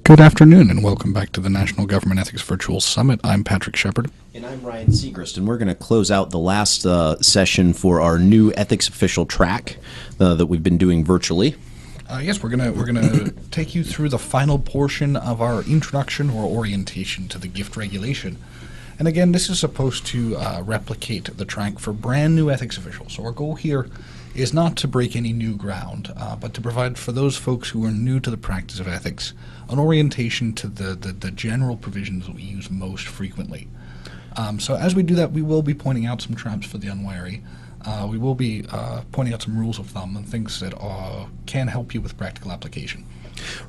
Good afternoon, and welcome back to the National Government Ethics Virtual Summit. I'm Patrick Shepard. And I'm Ryan Segrist, and we're going to close out the last session for our new ethics official track that we've been doing virtually. Yes, we're gonna take you through the final portion of our introduction or orientation to the gift regulation. And again, this is supposed to replicate the track for brand new ethics officials. So our goal here is not to break any new ground, but to provide for those folks who are new to the practice of ethics an orientation to the general provisions that we use most frequently. So as we do that, we will be pointing out some traps for the unwary. We will be pointing out some rules of thumb and things that can help you with practical application.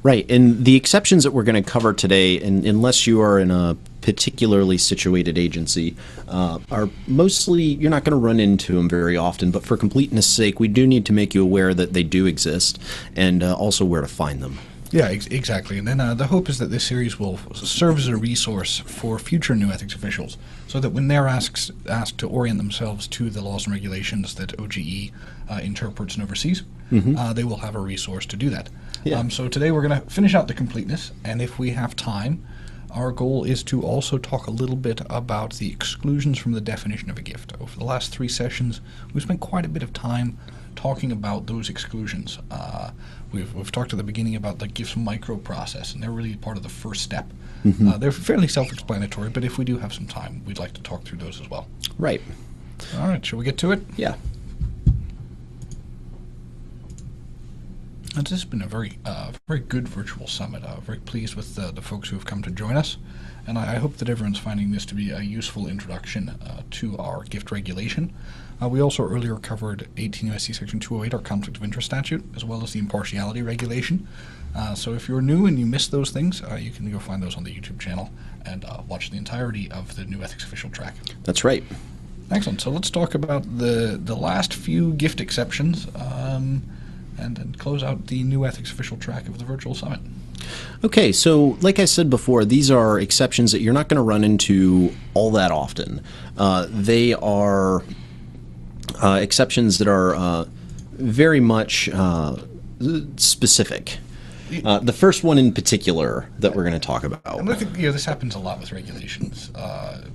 Right, and the exceptions that we're going to cover today, and unless you are in a particularly situated agency, are mostly, you're not going to run into them very often, but for completeness' sake, we do need to make you aware that they do exist, and also where to find them. Yeah, exactly. And then the hope is that this series will serve as a resource for future new ethics officials, so that when they're asked to orient themselves to the laws and regulations that OGE interprets and oversees, they will have a resource to do that. Yeah. So today we're going to finish out the completeness, and if we have time, our goal is to also talk a little bit about the exclusions from the definition of a gift. Over the last 3 sessions, we've spent quite a bit of time talking about those exclusions. We've talked at the beginning about the gifts microprocess, and they're really part of the first step. They're fairly self-explanatory, but if we do have some time, we'd like to talk through those as well. Right. All right, shall we get to it? Yeah. This has been a very good virtual summit. Very pleased with the folks who have come to join us, and I hope that everyone's finding this to be a useful introduction to our gift regulation. We also earlier covered 18 U.S.C. Section 208, our conflict of interest statute, as well as the impartiality regulation. So if you're new and you missed those things, you can go find those on the YouTube channel and watch the entirety of the new ethics official track. That's right. Excellent. So let's talk about the last few gift exceptions and close out the new ethics official track of the virtual summit. Okay, so like I said before, these are exceptions that you're not going to run into all that often. They are exceptions that are very much specific. The first one in particular that we're going to talk about. And I think this happens a lot with regulations,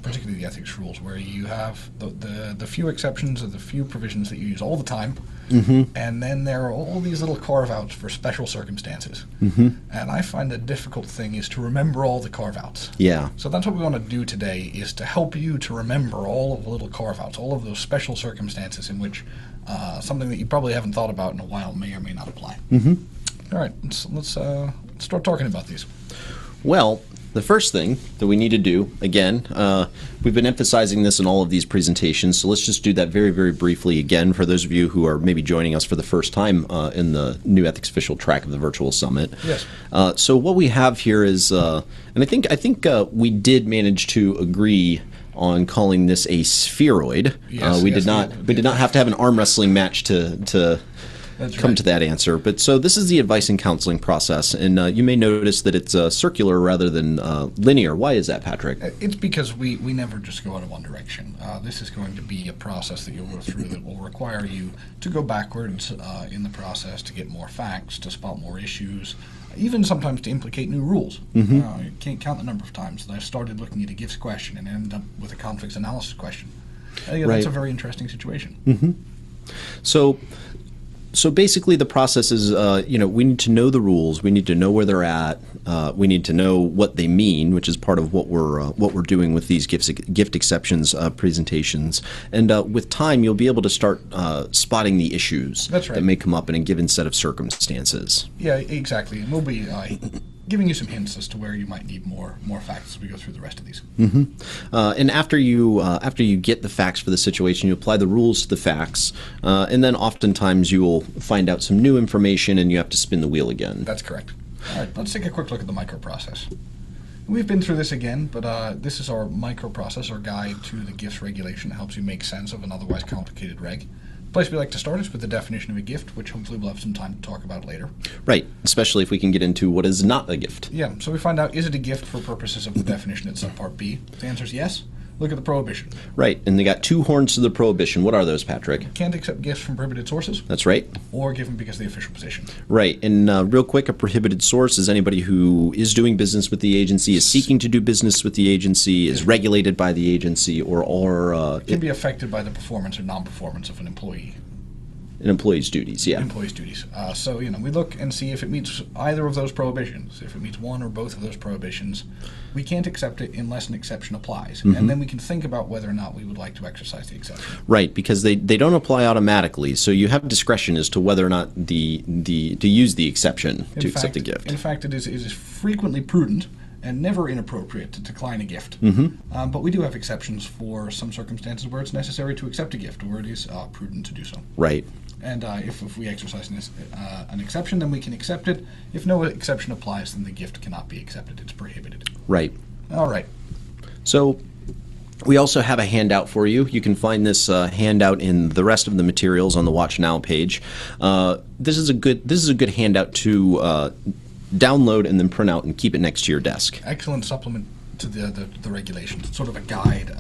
particularly the ethics rules, where you have the few exceptions or the few provisions that you use all the time, and then there are all these little carve-outs for special circumstances. And I find the difficult thing is to remember all the carve-outs. Yeah. So that's what we want to do today, is to help you to remember all of the little carve-outs, all of those special circumstances in which something that you probably haven't thought about in a while may or may not apply. All right, let's start talking about these. Well, the first thing that we need to do, again, we've been emphasizing this in all of these presentations, so let's just do that very, very briefly again for those of you who are maybe joining us for the first time in the new ethics official track of the virtual summit. Yes. So what we have here is, and I think we did manage to agree on calling this a spheroid. Yes, we did not have to have an arm wrestling match to come to that answer. But so this is the advice and counseling process, and you may notice that it's circular rather than linear. Why is that, Patrick? It's because we never just go out of one direction. This is going to be a process that you'll go through that will require you to go backwards in the process to get more facts, to spot more issues, even sometimes to implicate new rules. You can't count the number of times that I started looking at a gifts question and ended up with a conflicts analysis question. That's a very interesting situation. So basically the process is, we need to know the rules, we need to know where they're at, we need to know what they mean, which is part of what we're doing with these gift exceptions presentations. And with time, you'll be able to start spotting the issues that may come up in a given set of circumstances. Yeah, exactly. And we'll be giving you some hints as to where you might need more facts as we go through the rest of these. And after you get the facts for the situation, you apply the rules to the facts, and then oftentimes you will find out some new information and you have to spin the wheel again. That's correct. All right, let's take a quick look at the microprocess. We've been through this again, but this is our microprocess, our guide to the gifts regulation that helps you make sense of an otherwise complicated reg. The place we like to start is with the definition of a gift, which hopefully we'll have some time to talk about later. Right, especially if we can get into what is not a gift. Yeah, so we find out, is it a gift for purposes of the definition at subpart B? If the answer is yes, look at the prohibition. Right, and they got two horns to the prohibition. What are those, Patrick? Can't accept gifts from prohibited sources. That's right. Or give them because of the official position. Right, and real quick, a prohibited source is anybody who is doing business with the agency, is seeking to do business with the agency, is regulated by the agency, or can be affected by the performance or non-performance of an employee. An employee's duties, yeah. Employee's duties. So, we look and see if it meets either of those prohibitions. If it meets one or both of those prohibitions, we can't accept it unless an exception applies. And then we can think about whether or not we would like to exercise the exception. Right, because they don't apply automatically, so you have discretion as to whether or not to use the exception to accept the gift. In fact, it is frequently prudent and never inappropriate to decline a gift. But we do have exceptions for some circumstances where it's necessary to accept a gift, or it is prudent to do so. Right. And if we exercise an exception, then we can accept it. If no exception applies, then the gift cannot be accepted. It's prohibited. Right. All right. So we also have a handout for you. You can find this handout in the rest of the materials on the Watch Now page. This is a good handout to download and then print out and keep it next to your desk. Excellent supplement to the regulations. It's sort of a guide,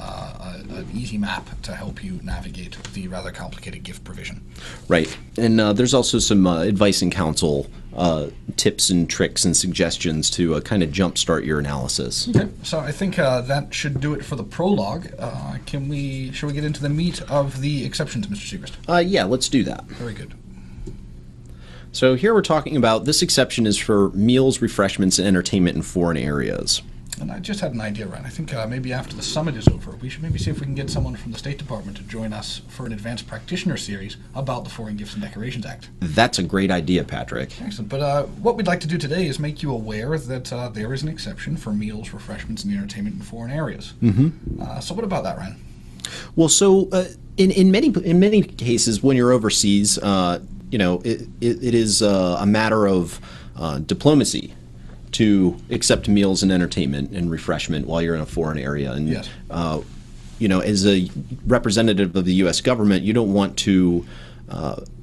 an easy map to help you navigate the rather complicated gift provision. Right. And there's also some advice and counsel tips and tricks and suggestions to kind of jumpstart your analysis. Okay. So I think that should do it for the prologue. Shall we get into the meat of the exceptions, Mr. Segrist? Yeah, let's do that. Very good. So here we're talking about this exception is for meals, refreshments, and entertainment in foreign areas. And I just had an idea, Ryan. I think maybe after the summit is over, we should maybe see if we can get someone from the State Department to join us for an advanced practitioner series about the Foreign Gifts and Decorations Act. That's a great idea, Patrick. Excellent. But what we'd like to do today is make you aware that there is an exception for meals, refreshments, and entertainment in foreign areas. So what about that, Ryan? Well, so in many cases, when you're overseas, it is a matter of diplomacy to accept meals and entertainment and refreshment while you're in a foreign area. And, yes. As a representative of the U.S. government, you don't want to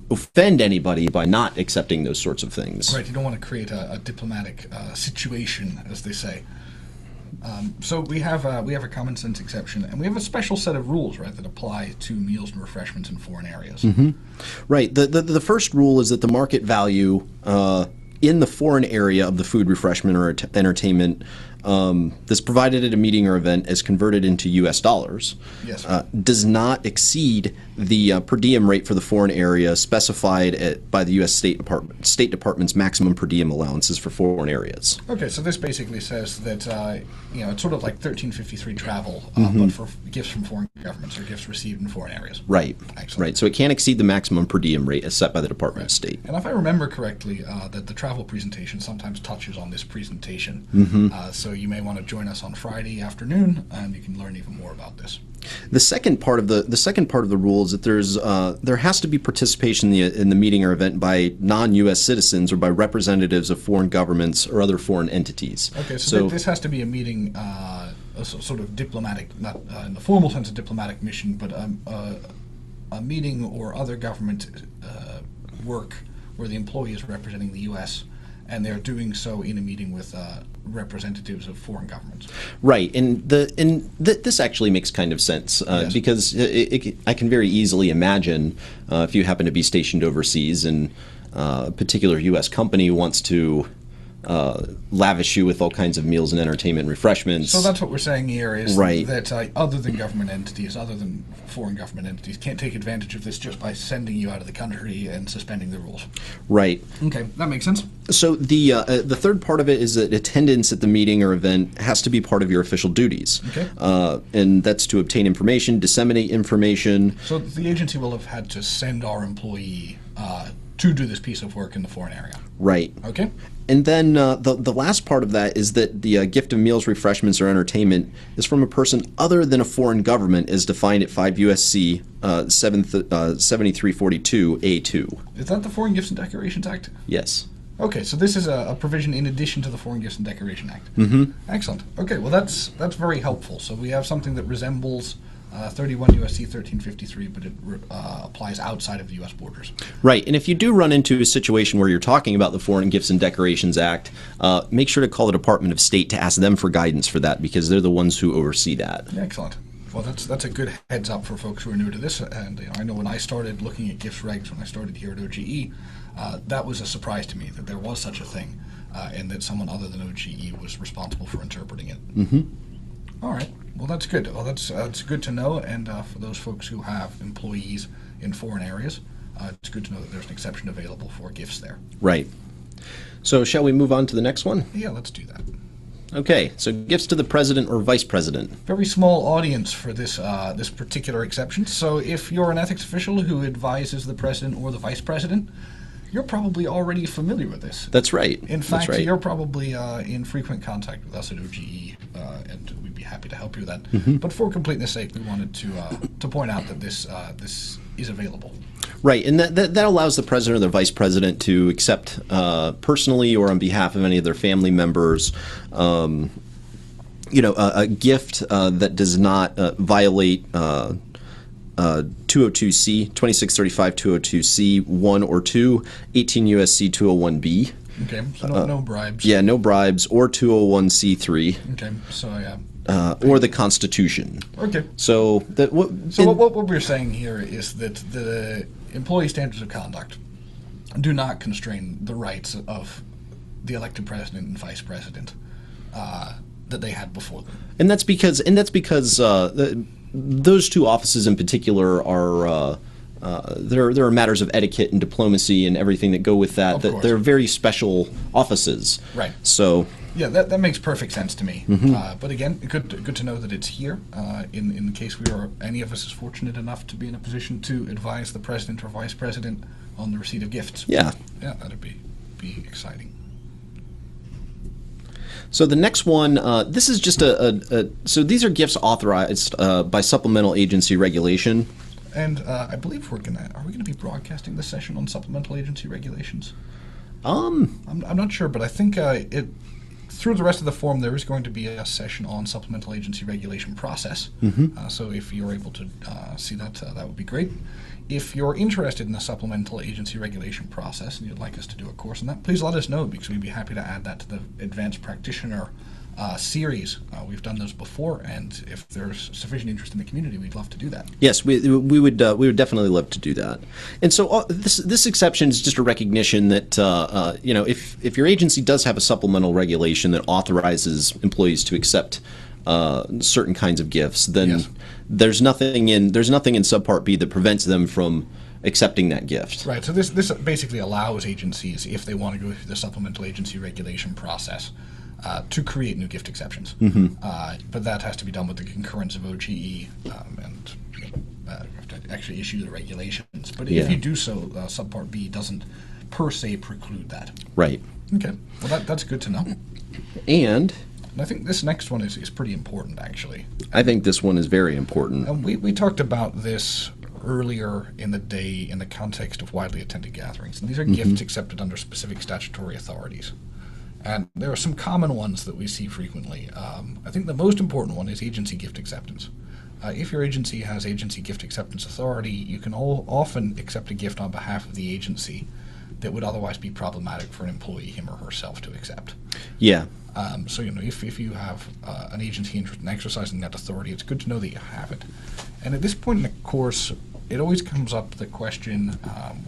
offend anybody by not accepting those sorts of things. Right. You don't want to create a diplomatic situation, as they say. So we have a common sense exception, and we have a special set of rules, right, that apply to meals and refreshments in foreign areas. Right. The first rule is that the market value in the foreign area of the food, refreshment, or entertainment that's provided at a meeting or event as converted into U.S. dollars does not exceed the per diem rate for the foreign area specified by the U.S. State Department's maximum per diem allowances for foreign areas. Okay, so this basically says that it's sort of like 1353 travel, but for gifts from foreign governments or gifts received in foreign areas. Right. Excellent. Right. So it can't exceed the maximum per diem rate as set by the Department of State. And if I remember correctly, that the travel presentation sometimes touches on this presentation. So you may want to join us on Friday afternoon, and you can learn even more about this. The second part of the rule is that there has to be participation in the meeting or event by non-U.S. citizens or by representatives of foreign governments or other foreign entities. Okay, so this has to be a meeting, a sort of diplomatic, not in the formal sense of diplomatic mission, but a meeting or other government work where the employee is representing the U.S., and they're doing so in a meeting with representatives of foreign governments. Right, and this actually makes kind of sense because I can very easily imagine if you happen to be stationed overseas and a particular U.S. company wants to lavish you with all kinds of meals and entertainment and refreshments. So that's what we're saying here is that other than government entities, other than foreign government entities, can't take advantage of this just by sending you out of the country and suspending the rules. Right. Okay, that makes sense. So the third part of it is that attendance at the meeting or event has to be part of your official duties. Okay. And that's to obtain information, disseminate information. So the agency will have had to send our employee to do this piece of work in the foreign area. Right. Okay. And then the last part of that is that the gift of meals, refreshments, or entertainment is from a person other than a foreign government as defined at 5 U.S.C. 7342 A2. Is that the Foreign Gifts and Decorations Act? Yes. Okay, so this is a provision in addition to the Foreign Gifts and Decoration Act. Excellent. Okay, well that's very helpful. So we have something that resembles 31 U.S.C. 1353, but it applies outside of the U.S. borders. Right, and if you do run into a situation where you're talking about the Foreign Gifts and Decorations Act, make sure to call the Department of State to ask them for guidance for that because they're the ones who oversee that. Excellent. Well, that's a good heads up for folks who are new to this. And I know when I started looking at gifts regs, when I started here at OGE, that was a surprise to me that there was such a thing, and that someone other than OGE was responsible for interpreting it. All right. Well, that's good. Well, that's good to know. And for those folks who have employees in foreign areas, it's good to know that there's an exception available for gifts there. Right. So shall we move on to the next one? Yeah, let's do that. Okay, so gifts to the president or vice president. Very small audience for this this particular exception. So if you're an ethics official who advises the president or the vice president, you're probably already familiar with this. That's right. In fact, That's right. you're probably in frequent contact with us at OGE, and we'd be happy to help you with that. But for completeness' sake, we wanted to point out that this is available. Right, and that allows the president or the vice president to accept personally or on behalf of any of their family members, a gift that does not violate 202C, 2635 202C 1 or 2, 18 U.S.C. 201B. Okay, so no bribes. Yeah, no bribes, or 201C3. Okay, so yeah. Or the Constitution. Okay. So what we're saying here is that the employee standards of conduct do not constrain the rights of the elected president and vice president that they had before them. And that's because those two offices in particular are there are matters of etiquette and diplomacy and everything that go with that. That they're very special offices. Right. So. Yeah, that makes perfect sense to me. But again, good to know that it's here. In the case any of us is fortunate enough to be in a position to advise the president or vice president on the receipt of gifts. Yeah. Yeah, that'd be exciting. So the next one, this is just so these are gifts authorized by supplemental agency regulation. And I believe are we gonna be broadcasting this session on supplemental agency regulations? I'm not sure, but I think through the rest of the form, there is going to be a session on supplemental agency regulation process. So if you're able to see that, that would be great. If you're interested in the supplemental agency regulation process and you'd like us to do a course on that, please let us know, because we'd be happy to add that to the advanced practitioner series. We've done those before, and if there's sufficient interest in the community, we'd love to do that. Yes, we would definitely love to do that. And so this exception is just a recognition that if your agency does have a supplemental regulation that authorizes employees to accept certain kinds of gifts, then Yes. there's nothing in subpart B that prevents them from accepting that gift. Right. So this basically allows agencies, if they want to go through the supplemental agency regulation process, to create new gift exceptions. But that has to be done with the concurrence of OGE, and you have to actually issue the regulations. But if you do so, subpart B doesn't per se preclude that. Right. Okay. Well, that's good to know. And I think this next one is pretty important, actually. I think this one is very important. And we talked about this earlier in the day in the context of widely attended gatherings. And these are gifts accepted under specific statutory authorities. And there are some common ones that we see frequently. I think the most important one is agency gift acceptance. If your agency has agency gift acceptance authority, you can often accept a gift on behalf of the agency that would otherwise be problematic for an employee, him or herself, to accept. Yeah. So if you have an agency interest in exercising that authority, it's good to know that you have it. And at this point in the course, it always comes up the question,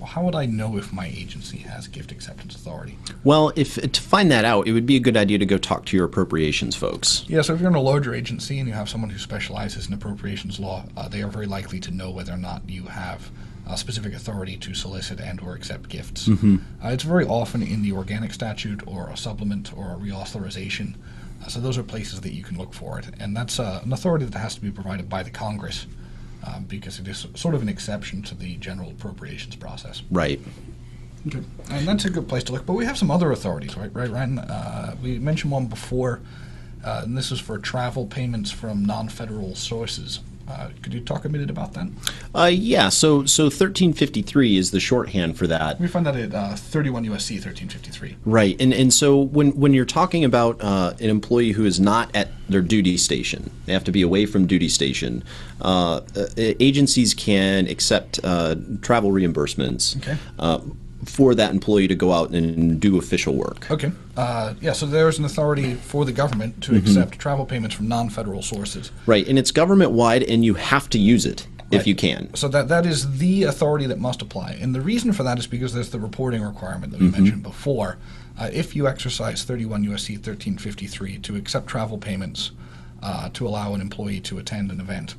how would I know if my agency has gift acceptance authority? Well, to find that out, it would be a good idea to go talk to your appropriations folks. Yeah, so if you're in a larger agency and you have someone who specializes in appropriations law, they are very likely to know whether or not you have specific authority to solicit and or accept gifts. It's very often in the organic statute or a supplement or a reauthorization. So those are places that you can look for it. And that's an authority that has to be provided by the Congress, because it is sort of an exception to the general appropriations process. Right. Okay. And that's a good place to look. But we have some other authorities, right, Ryan? We mentioned one before, and this is for travel payments from non-federal sources. Could you talk a minute about that? Yeah, so 1353 is the shorthand for that. We find that at 31 U.S.C. 1353. Right, and so when you're talking about an employee who is not at their duty station, they have to be away from duty station, agencies can accept travel reimbursements. Okay. for that employee to go out and do official work. Okay. Yeah, so there's an authority for the government to accept travel payments from non-federal sources. Right, and it's government-wide, and you have to use it if you can. So that is the authority that must apply. And the reason for that is because there's the reporting requirement that we mentioned before. If you exercise 31 U.S.C. 1353 to accept travel payments to allow an employee to attend an event,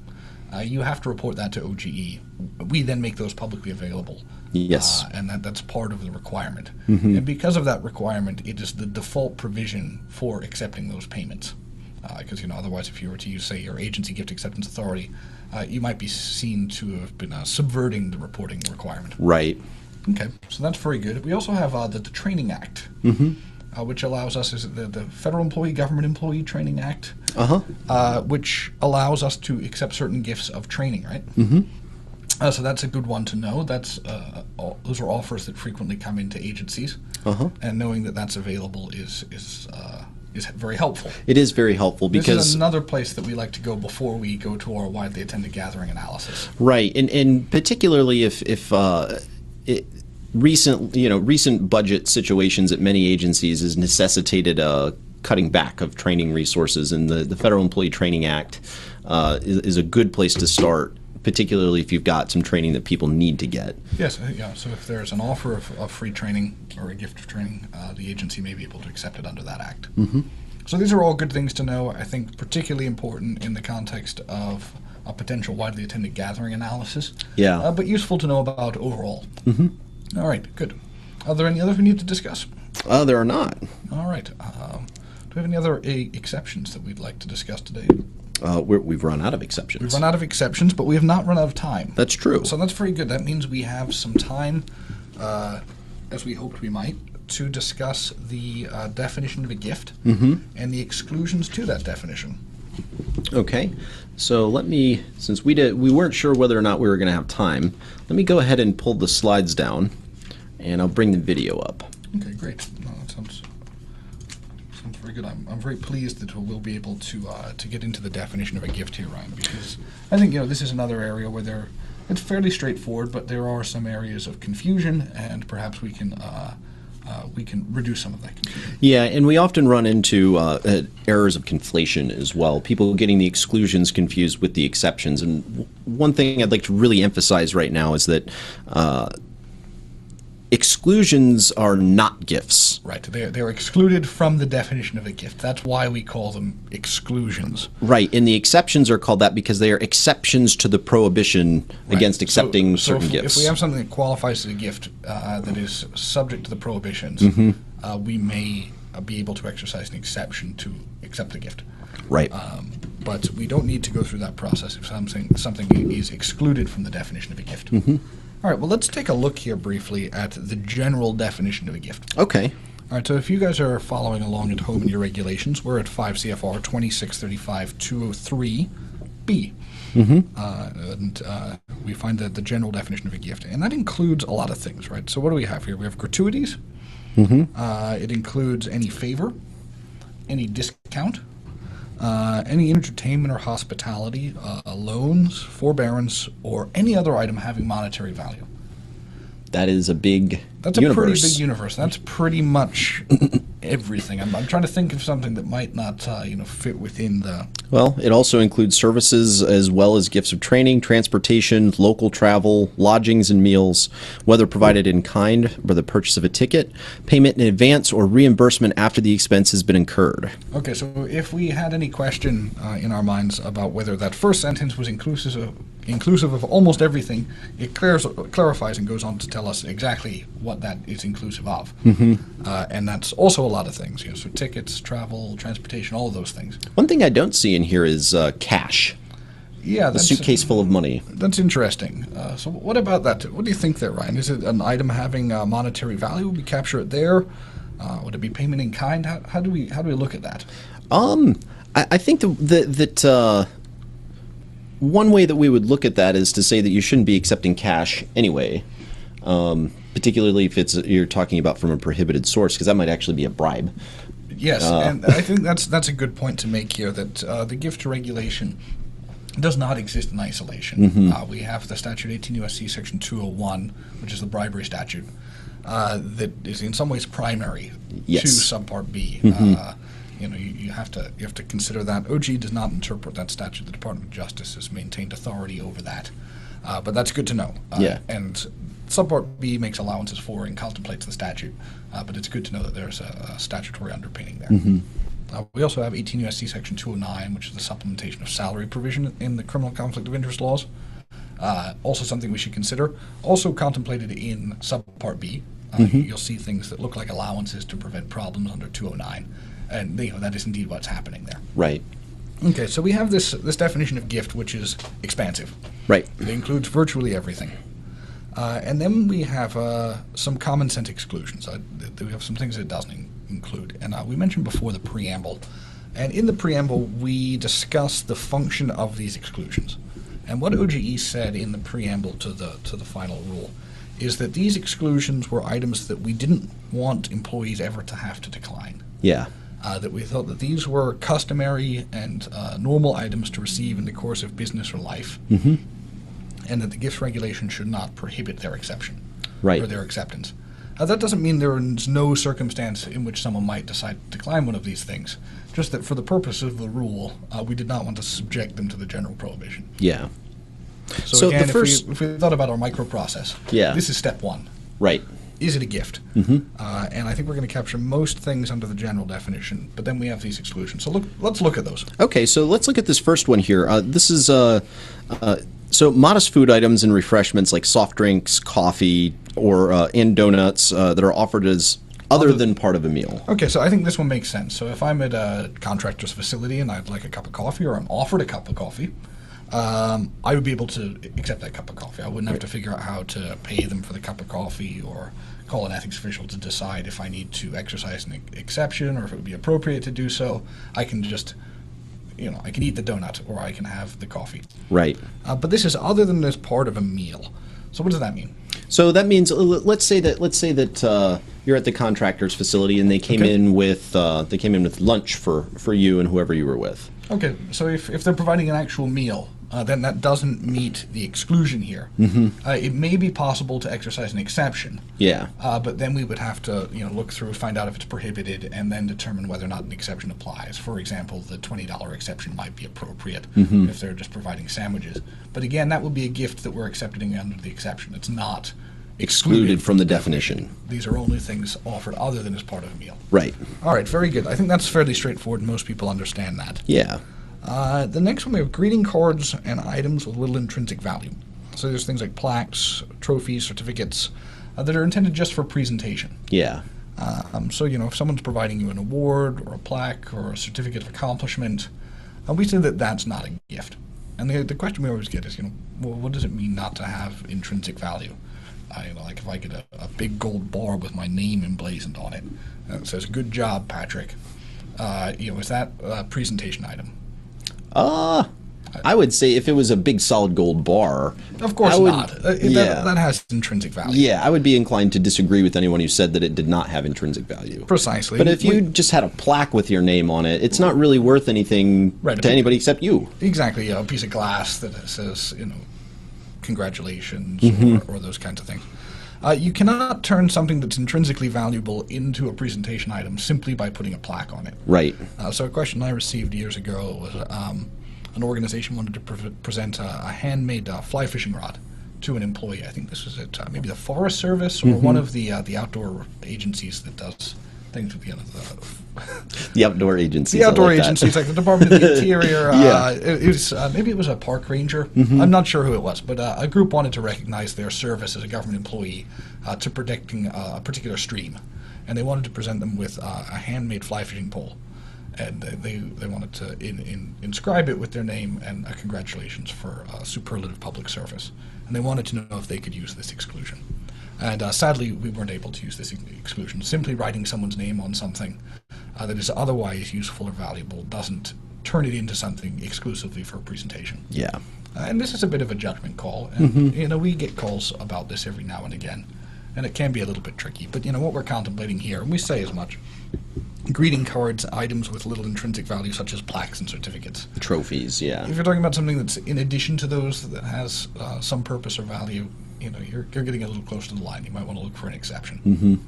you have to report that to OGE. We then make those publicly available. Yes. And that's part of the requirement. And because of that requirement, it is the default provision for accepting those payments. Because otherwise, if you were to use, say, your agency gift acceptance authority, you might be seen to have been subverting the reporting requirement. Right. Okay, so that's very good. We also have the Training Act, which allows us, is it the Federal Government Employee Training Act, which allows us to accept certain gifts of training, right? So that's a good one to know. Those are offers that frequently come into agencies, and knowing that that's available is very helpful. It is very helpful because this is another place that we like to go before we go to our widely attended gathering analysis. Right, and particularly if recent budget situations at many agencies has necessitated a cutting back of training resources, and the Federal Employee Training Act is a good place to start, particularly if you've got some training that people need to get. Yes, yeah. So if there's an offer of free training or a gift of training, the agency may be able to accept it under that act. So these are all good things to know. I think particularly important in the context of a potential widely attended gathering analysis. Yeah. But useful to know about overall. All right, good. Are there any others we need to discuss? There are not. All right. Do we have any other exceptions that we'd like to discuss today? We've run out of exceptions. We've run out of exceptions, but we have not run out of time. That's true. So that's very good. That means we have some time, as we hoped we might, to discuss the definition of a gift and the exclusions to that definition. Okay. So let me, since we weren't sure whether or not we were going to have time, let me go ahead and pull the slides down, and I'll bring the video up. Okay, great. No, that sounds very good. I'm very pleased that we'll be able to get into the definition of a gift here, Ryan, because I think this is another area where it's fairly straightforward, but there are some areas of confusion, and perhaps we can reduce some of that confusion. Yeah, and we often run into errors of conflation as well. People getting the exclusions confused with the exceptions. And one thing I'd like to really emphasize right now is that exclusions are not gifts. Right. They're excluded from the definition of a gift. That's why we call them exclusions. Right, and the exceptions are called that because they are exceptions to the prohibition against accepting certain gifts. If we have something that qualifies as a gift that is subject to the prohibitions, we may be able to exercise an exception to accept the gift. Right. But we don't need to go through that process if something is excluded from the definition of a gift. All right, well, let's take a look here briefly at the general definition of a gift. Okay. All right, so if you guys are following along at home in your regulations, we're at 5 CFR 2635-203B. And we find that the general definition of a gift, and that includes a lot of things, right? So what do we have here? We have gratuities. It includes any favor, any discount, any entertainment or hospitality, loans, forbearance, or any other item having monetary value. That is a big That's universe. A pretty big universe. That's pretty much everything. I'm trying to think of something that might not fit within the... Well, it also includes services as well as gifts of training, transportation, local travel, lodgings and meals, whether provided in kind or the purchase of a ticket, payment in advance, or reimbursement after the expense has been incurred. Okay, so if we had any question in our minds about whether that first sentence was inclusive of almost everything, it clarifies and goes on to tell us exactly what that is inclusive of. And that's also a lot of things, so tickets, travel, transportation, all of those things. One thing I don't see in here is cash. Yeah, a suitcase full of money. That's interesting. So what about that? What do you think there, Ryan? Is it an item having monetary value? Would we capture it there? Would it be payment in kind? How do we look at that? I think that one way that we would look at that is to say that you shouldn't be accepting cash anyway, particularly if you're talking about from a prohibited source, because that might actually be a bribe. Yes, and I think that's a good point to make here, that the gift regulation does not exist in isolation. We have the statute 18 U.S.C. section 201, which is the bribery statute, that is in some ways primary Yes. to subpart B. You have to consider that. OG does not interpret that statute. The Department of Justice has maintained authority over that, but that's good to know. And subpart B makes allowances for and contemplates the statute, but it's good to know that there's a statutory underpinning there. We also have 18 U.S.C. Section 209, which is the supplementation of salary provision in the criminal conflict of interest laws. Also something we should consider. Also contemplated in subpart B. You'll see things that look like allowances to prevent problems under 209, and that is indeed what's happening there. Right. Okay, so we have this definition of gift, which is expansive. Right. It includes virtually everything. And then we have some common sense exclusions. We have some things that it doesn't include. And we mentioned before the preamble. And in the preamble, we discuss the function of these exclusions. And what OGE said in the preamble to the final rule is that these exclusions were items that we didn't want employees ever to have to decline. Yeah. That we thought that these were customary and normal items to receive in the course of business or life, and that the gifts regulation should not prohibit their exception or their acceptance. That doesn't mean there is no circumstance in which someone might decide to decline one of these things, just that for the purpose of the rule, we did not want to subject them to the general prohibition. Yeah. So again, if we thought about our microprocess, this is step one. Right. Is it a gift? And I think we're going to capture most things under the general definition, but then we have these exclusions. So let's look at those. Okay, so let's look at this first one here. This is so modest food items and refreshments like soft drinks, coffee, or and donuts that are offered as other than part of a meal. Okay, so I think this one makes sense. So if I'm at a contractor's facility and I'd like a cup of coffee, or I'm offered a cup of coffee, I would be able to accept that cup of coffee. I wouldn't have to figure out how to pay them for the cup of coffee or call an ethics official to decide if I need to exercise an exception or if it would be appropriate to do so. I can just, I can eat the donut or I can have the coffee. Right. But this is other than as part of a meal. So what does that mean? So that means let's say that you're at the contractor's facility and they came in with lunch for you and whoever you were with. Okay, so if they're providing an actual meal, then that doesn't meet the exclusion here. It may be possible to exercise an exception. Yeah. But then we would have to look through, find out if it's prohibited, and then determine whether or not an exception applies. For example, the $20 exception might be appropriate if they're just providing sandwiches. But again, that would be a gift that we're accepting under the exception. It's not excluded from the definition. These are only things offered other than as part of a meal. Right. All right, very good. I think that's fairly straightforward. Most people understand that. Yeah. The next one, we have greeting cards and items with little intrinsic value. So there's things like plaques, trophies, certificates that are intended just for presentation. Yeah. So, if someone's providing you an award or a plaque or a certificate of accomplishment, we say that that's not a gift. And the question we always get is, well, what does it mean not to have intrinsic value? Like if I get a big gold bar with my name emblazoned on it, and it says, "Good job, Patrick." Is that a presentation item? I would say if it was a big solid gold bar. Of course not. That has intrinsic value. Yeah, I would be inclined to disagree with anyone who said that it did not have intrinsic value. Precisely. But if you just had a plaque with your name on it, it's not really worth anything to anybody except you. Exactly. A piece of glass that says, congratulations or those kinds of things. You cannot turn something that's intrinsically valuable into a presentation item simply by putting a plaque on it. Right. So a question I received years ago was an organization wanted to present a handmade fly fishing rod to an employee. I think this was at maybe the Forest Service or one of the outdoor agencies that does things with the outdoor agencies. The outdoor agencies, like the Department of the Interior. Maybe it was a park ranger. I'm not sure who it was, but a group wanted to recognize their service as a government employee to protecting a particular stream, and they wanted to present them with a handmade fly fishing pole, and they wanted to inscribe it with their name and a congratulations for superlative public service, and they wanted to know if they could use this exclusion. And sadly, we weren't able to use this exclusion. Simply writing someone's name on something that is otherwise useful or valuable doesn't turn it into something exclusively for a presentation. Yeah. And this is a bit of a judgment call. And, we get calls about this every now and again. And it can be a little bit tricky. But, what we're contemplating here, and we say as much, greeting cards, items with little intrinsic value, such as plaques and certificates. Trophies, yeah. If you're talking about something that's in addition to those that has some purpose or value, you're getting a little close to the line. You might want to look for an exception.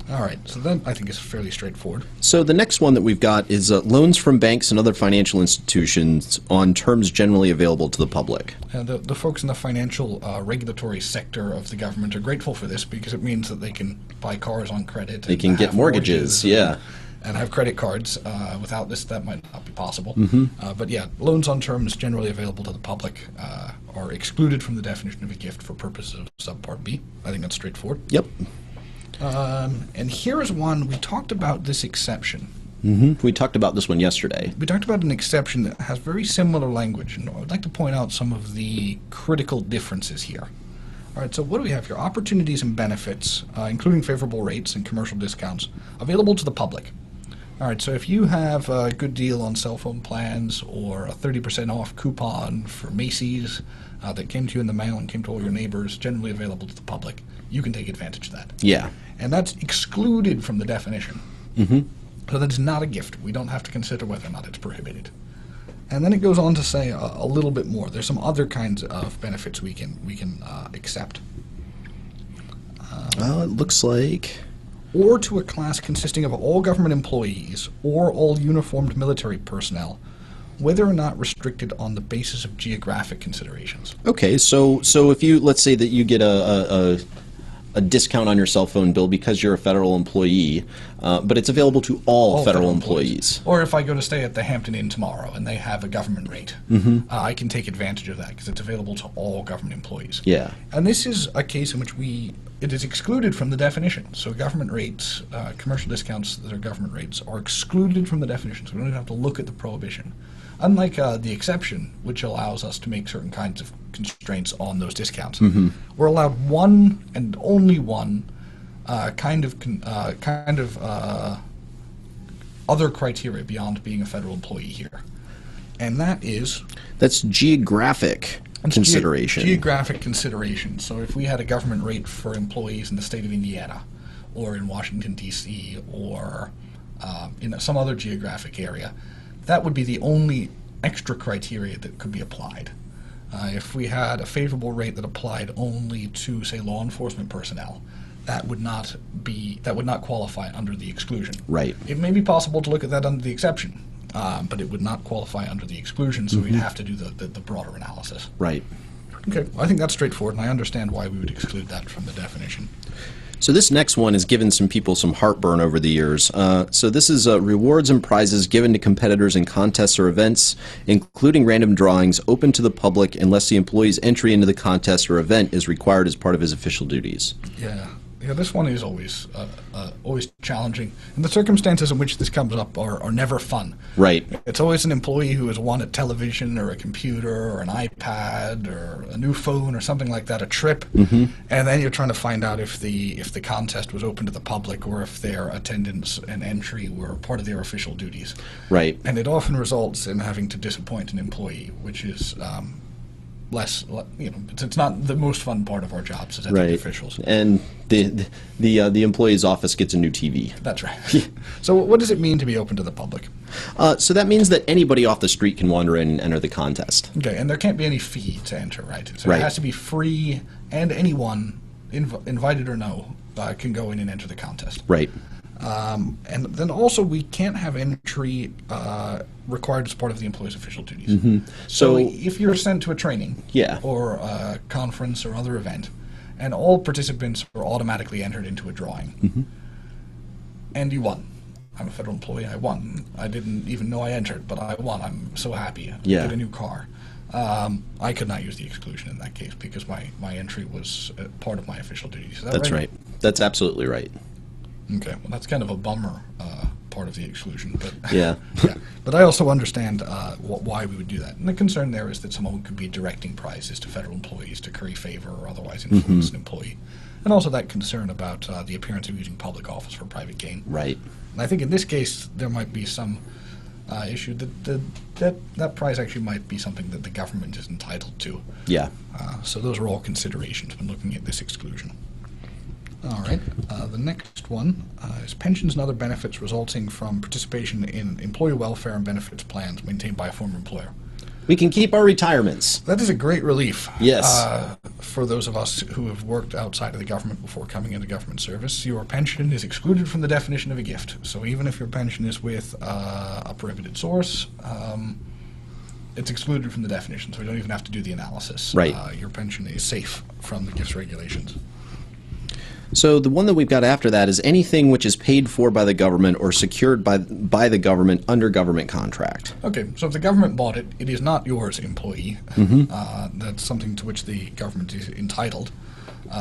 All right, so that I think is fairly straightforward. So the next one that we've got is loans from banks and other financial institutions on terms generally available to the public. The folks in the financial regulatory sector of the government are grateful for this because it means that they can buy cars on credit. They can get mortgages, yeah. And have credit cards. Without this, that might not be possible. But yeah, loans on terms generally available to the public are excluded from the definition of a gift for purposes of Subpart B. I think that's straightforward. Yep. And here is one, we talked about this exception. We talked about this one yesterday. We talked about an exception that has very similar language, and I would like to point out some of the critical differences here. All right, so what do we have here? Opportunities and benefits, including favorable rates and commercial discounts, available to the public. All right, so if you have a good deal on cell phone plans or a 30% off coupon for Macy's that came to you in the mail and came to all your neighbors, generally available to the public, you can take advantage of that. Yeah. And that's excluded from the definition. So that is not a gift. We don't have to consider whether or not it's prohibited. And then it goes on to say a little bit more. There's some other kinds of benefits we can accept. Well, it looks like... Or to a class consisting of all government employees or all uniformed military personnel, whether or not restricted on the basis of geographic considerations. Okay, so if you, let's say that you get a discount on your cell phone bill because you're a federal employee, but it's available to all federal employees. Or if I go to stay at the Hampton Inn tomorrow and they have a government rate, I can take advantage of that because it's available to all government employees. Yeah. And this is a case in which it is excluded from the definition. So government rates, commercial discounts that are government rates, are excluded from the definition, so we don't even have to look at the prohibition. Unlike the exception, which allows us to make certain kinds of constraints on those discounts, we're allowed one and only one kind of other criteria beyond being a federal employee here, and that's geographic consideration. Geographic consideration. So if we had a government rate for employees in the state of Indiana, or in Washington D.C., or in some other geographic area, that would be the only extra criteria that could be applied. If we had a favorable rate that applied only to, say, law enforcement personnel, that would not qualify under the exclusion. Right. It may be possible to look at that under the exception, but it would not qualify under the exclusion, so we'd have to do the broader analysis. Right. Okay, I think that's straightforward, and I understand why we would exclude that from the definition. So this next one has given some people some heartburn over the years. So this is rewards and prizes given to competitors in contests or events, including random drawings, open to the public unless the employee's entry into the contest or event is required as part of his official duties. Yeah, this one is always challenging, and the circumstances in which this comes up are never fun. Right. It's always an employee who has won a television or a computer or an iPad or a new phone or something like that, a trip, and then you're trying to find out if the contest was open to the public or if their attendance and entry were part of their official duties. Right. And it often results in having to disappoint an employee, which is it's not the most fun part of our jobs as elected officials. And the employee's office gets a new TV. That's right. So what does it mean to be open to the public? So that means that anybody off the street can wander in and enter the contest. Okay, and there can't be any fee to enter, right? So it has to be free, and anyone, invited or no, can go in and enter the contest. Right. And then also we can't have entry required as part of the employee's official duties. So if you're sent to a training or a conference or other event, and all participants are automatically entered into a drawing, and you won. I'm a federal employee, I won. I didn't even know I entered, but I won. I'm so happy. I get a new car. I could not use the exclusion in that case because my entry was part of my official duties. Is that That's right. That's absolutely right. Okay, well, that's kind of a bummer part of the exclusion, but yeah. But I also understand why we would do that. And the concern there is that someone could be directing prizes to federal employees to curry favor or otherwise influence an employee. And also that concern about the appearance of using public office for private gain. Right. And I think in this case there might be some issue that prize actually might be something that the government is entitled to. Yeah. So those are all considerations when looking at this exclusion. All right. The next one is pensions and other benefits resulting from participation in employee welfare and benefits plans maintained by a former employer. We can keep our retirements. That is a great relief. Yes. For those of us who have worked outside of the government before coming into government service, your pension is excluded from the definition of a gift. So even if your pension is with a prohibited source, it's excluded from the definition, so we don't even have to do the analysis. Right. Your pension is safe from the gifts regulations. So the one that we've got after that is anything which is paid for by the government or secured by the government under government contract. Okay, so if the government bought it, it is not yours, employee. That's something to which the government is entitled.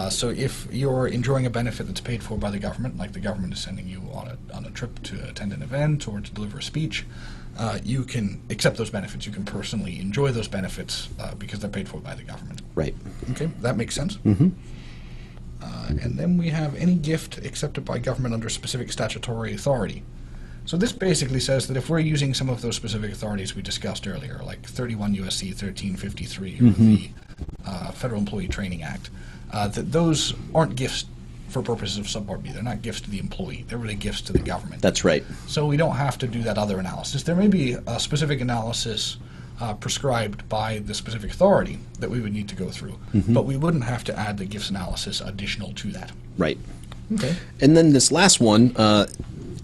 So if you're enjoying a benefit that's paid for by the government, like the government is sending you on a trip to attend an event or to deliver a speech, you can accept those benefits. You can personally enjoy those benefits because they're paid for by the government. Right. Okay, that makes sense. And then we have any gift accepted by government under specific statutory authority. So this basically says that if we're using some of those specific authorities we discussed earlier, like 31 U.S.C. 1353 or the Federal Employee Training Act, that those aren't gifts for purposes of Subpart B. They're not gifts to the employee. They're really gifts to the government. That's right. So we don't have to do that other analysis. There may be a specific analysis prescribed by the specific authority that we would need to go through, but we wouldn't have to add the gifts analysis additional to that. Right. Okay. And then this last one,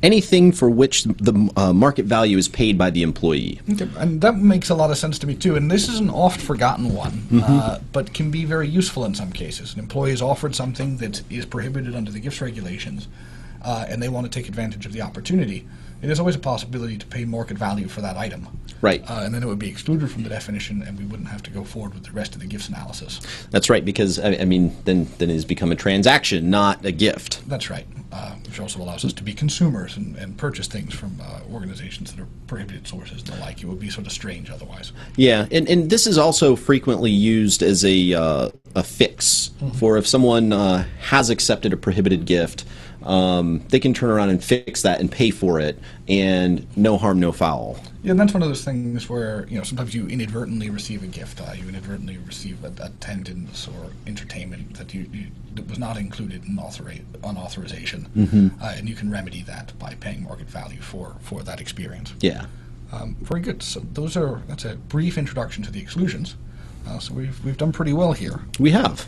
anything for which the market value is paid by the employee. Okay. And that makes a lot of sense to me too. And this is an oft forgotten one, but can be very useful in some cases. An employee is offered something that is prohibited under the gifts regulations, and they want to take advantage of the opportunity. It is always a possibility to pay market value for that item. Right. And then it would be excluded from the definition, and we wouldn't have to go forward with the rest of the gifts analysis. That's right, because, I mean, then it has become a transaction, not a gift. That's right, which also allows us to be consumers and purchase things from organizations that are prohibited sources and the like. It would be sort of strange otherwise. Yeah, and this is also frequently used as a fix for if someone has accepted a prohibited gift. They can turn around and fix that and pay for it, and no harm, no foul. Yeah, and that's one of those things where, sometimes you inadvertently receive a gift, you inadvertently receive attendance or entertainment that that was not included in authorization, and you can remedy that by paying market value for that experience. Yeah. Very good. So that's a brief introduction to the exclusions. So we've done pretty well here. We have.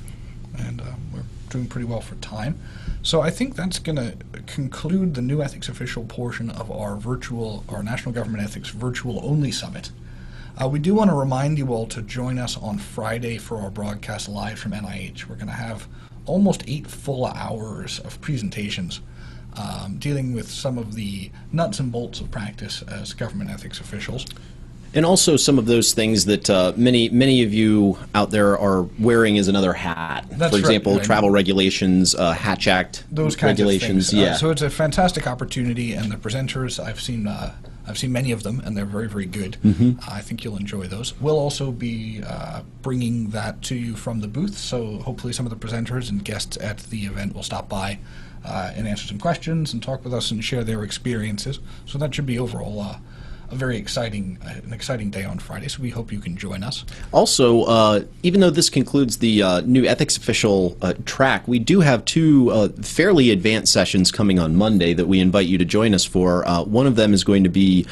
And we're doing pretty well for time. So I think that's going to conclude the new ethics official portion of our National Government Ethics Virtual Only Summit. We do want to remind you all to join us on Friday for our broadcast live from NIH. We're going to have almost 8 full hours of presentations dealing with some of the nuts and bolts of practice as government ethics officials. And also some of those things that many of you out there are wearing as another hat. That's For example, right. travel regulations, Hatch Act those kinds regulations. of things. Yeah. So it's a fantastic opportunity, and the presenters, I've seen many of them, and they're very, very good. I think you'll enjoy those. We'll also be bringing that to you from the booth, so hopefully some of the presenters and guests at the event will stop by and answer some questions and talk with us and share their experiences. So that should be overall a very exciting day on Friday, so we hope you can join us. Also, even though this concludes the new ethics official track, we do have 2 fairly advanced sessions coming on Monday that we invite you to join us for. One of them is going to be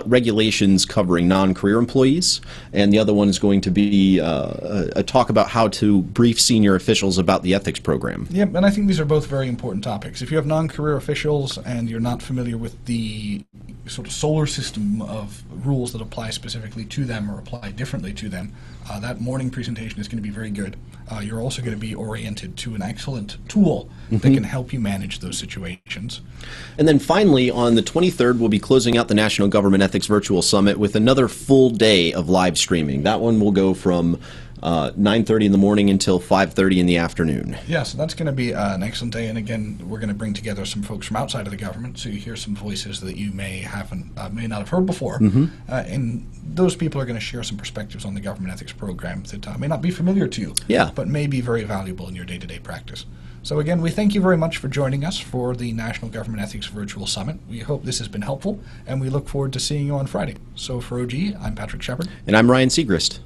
regulations covering non-career employees, and the other one is going to be a talk about how to brief senior officials about the ethics program. Yep, and I think these are both very important topics. If you have non-career officials and you're not familiar with the sort of solar system of rules that apply specifically to them or apply differently to them, that morning presentation is going to be very good. You're also going to be oriented to an excellent tool that can help you manage those situations. And then finally, on the 23rd, we'll be closing out the National Government Ethics Virtual Summit with another full day of live streaming. That one will go from 9:30 in the morning until 5:30 in the afternoon. Yeah, so that's going to be an excellent day, and again, we're going to bring together some folks from outside of the government, so you hear some voices that you may not have heard before, and those people are going to share some perspectives on the government ethics program that may not be familiar to you, but may be very valuable in your day-to-day practice. So again, we thank you very much for joining us for the National Government Ethics Virtual Summit. We hope this has been helpful, and we look forward to seeing you on Friday. So for OG, I'm Patrick Shepard. And I'm Ryan Segrist.